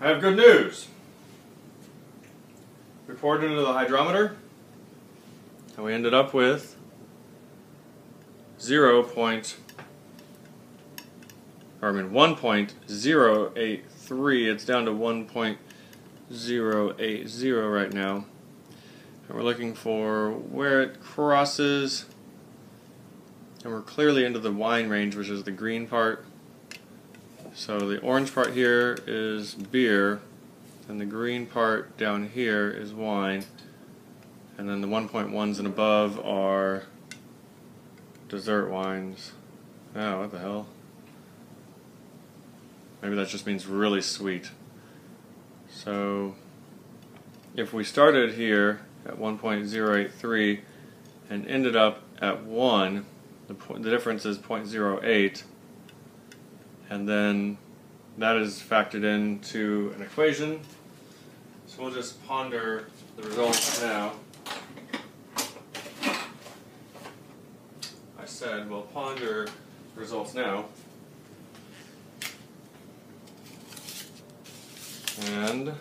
I have good news. We poured it into the hydrometer, and we ended up with 1.083. It's down to 1.080 right now. And we're looking for where it crosses, and we're clearly into the wine range, which is the green part. So the orange part here is beer, and the green part down here is wine, and then the 1.1s and above are dessert wines. Oh, what the hell? Maybe that just means really sweet. So if we started here at 1.083 and ended up at 1, the difference is 0.08, and then that is factored into an equation. So we'll just ponder the results now. I said we'll ponder the results now. And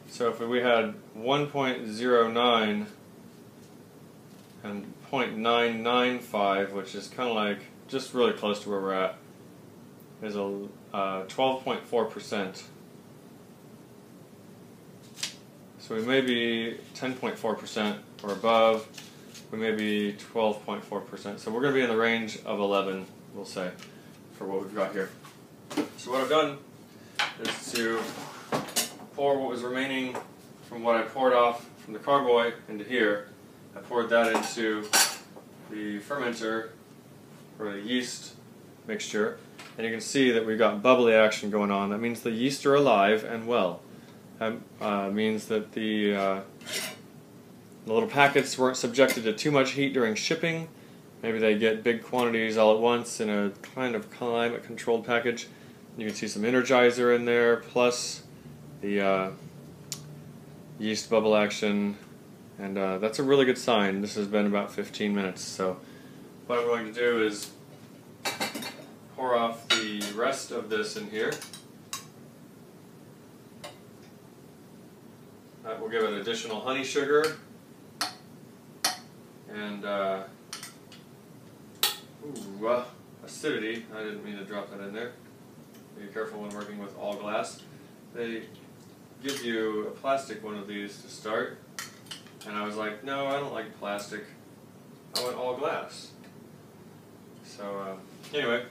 so if we had 1.09 and 0.995, which is kind of like just really close to where we're at, is a 12.4%. So we may be 10.4% or above. We may be 12.4%. So we're going to be in the range of 11, we'll say, for what we've got here. So what I've done is to pour what was remaining from what I poured off from the carboy into here. I poured that into the fermenter for the yeast mixture, and you can see that we've got bubbly action going on. That means the yeast are alive and well. That means that the little packets weren't subjected to too much heat during shipping. Maybe they get big quantities all at once in a kind of climate-controlled package. You can see some Energizer in there, plus the yeast bubble action, and that's a really good sign. This has been about 15 minutes, so what I'm going to do is pour off the rest of this in here. That will give it additional honey sugar, and acidity. I didn't mean to drop that in there. Be careful when working with all glass. They give you a plastic one of these to start, and I was like, no, I don't like plastic. I want all glass. So anyway,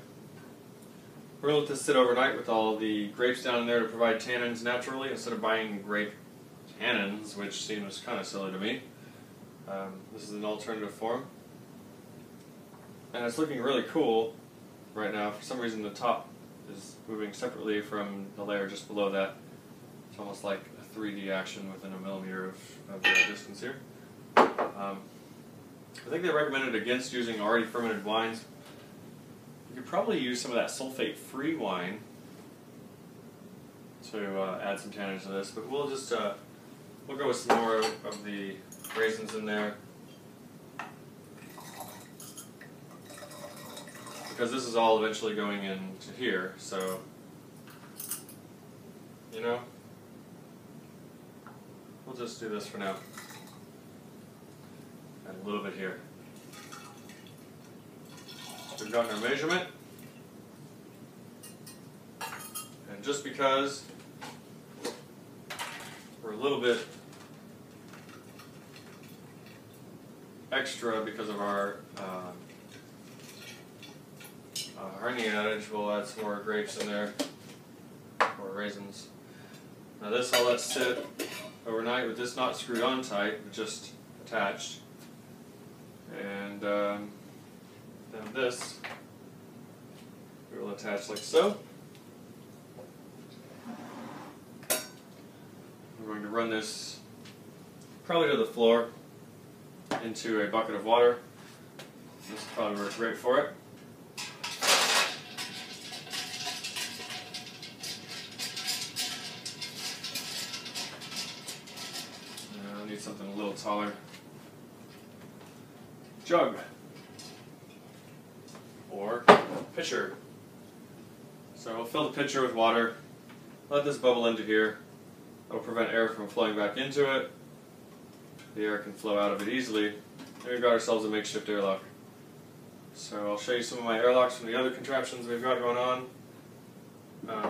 we're going to let this sit overnight with all the grapes down in there to provide tannins naturally, instead of buying grape tannins, which seems kind of silly to me. This is an alternative form, and it's looking really cool right now. For some reason the top is moving separately from the layer just below that. It's almost like a 3D action within a millimeter of the distance here. I think they recommended against using already fermented wines. You could probably use some of that sulfate-free wine to add some tannins to this, but we'll just we'll go with some more of the raisins in there, because this is all eventually going into here, so, you know, we'll just do this for now. And a little bit here. So we've gotten our measurement, and just because we're a little bit extra because of our honey adage, we'll add some more grapes in there, or raisins. Now this I'll let sit overnight with this not screwed on tight, but just attached. And then this we will attach like so. We're going to run this probably to the floor into a bucket of water. This will probably work great for it. And need something a little taller. Jug. Or pitcher. So we'll fill the pitcher with water, let this bubble into here. That'll prevent air from flowing back into it. The air can flow out of it easily. And we've got ourselves a makeshift airlock. So I'll show you some of my airlocks from the other contraptions we've got going on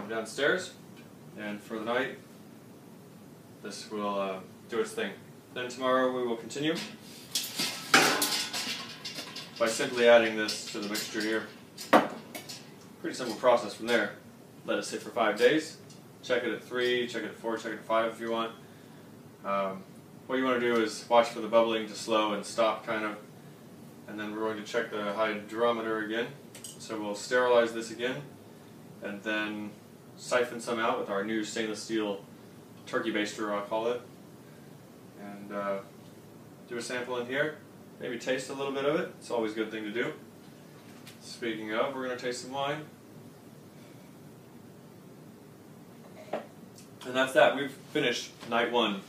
downstairs. And for the night, this will do its thing. Then tomorrow we will continue by simply adding this to the mixture here. Pretty simple process from there. Let it sit for 5 days. Check it at 3, check it at 4, check it at 5 if you want. What you want to do is watch for the bubbling to slow and stop kind of. And then we're going to check the hydrometer again. So we'll sterilize this again and then siphon some out with our new stainless steel turkey baster, I'll call it. And do a sample in here. Maybe taste a little bit of it. It's always a good thing to do. Speaking of, we're going to taste some wine. And that's that. We've finished night 1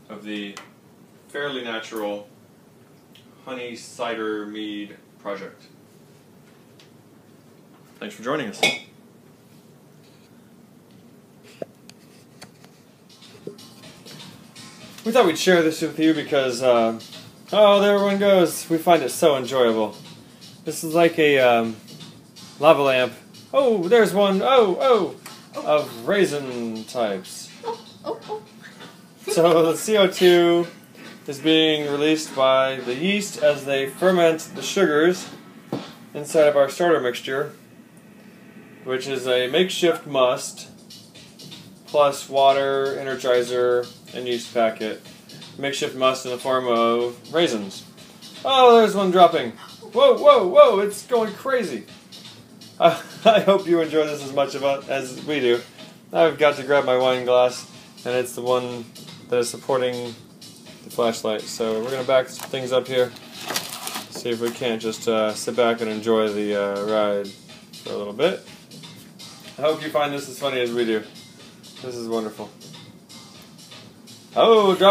of the fairly natural honey cider mead project. Thanks for joining us. We thought we'd share this with you because, oh, there everyone goes. We find it so enjoyable. This is like a lava lamp. Oh, there's one. Oh, of raisin types. So the CO2 is being released by the yeast as they ferment the sugars inside of our starter mixture, which is a makeshift must plus water, energizer, and yeast packet. Makeshift must in the form of raisins. Oh, there's one dropping. Whoa, it's going crazy. I hope you enjoy this as much as we do. I've got to grab my wine glass, and it's the one that is supporting the flashlight. So we're going to back things up here, see if we can't just sit back and enjoy the ride for a little bit. I hope you find this as funny as we do. This is wonderful. Oh, drop.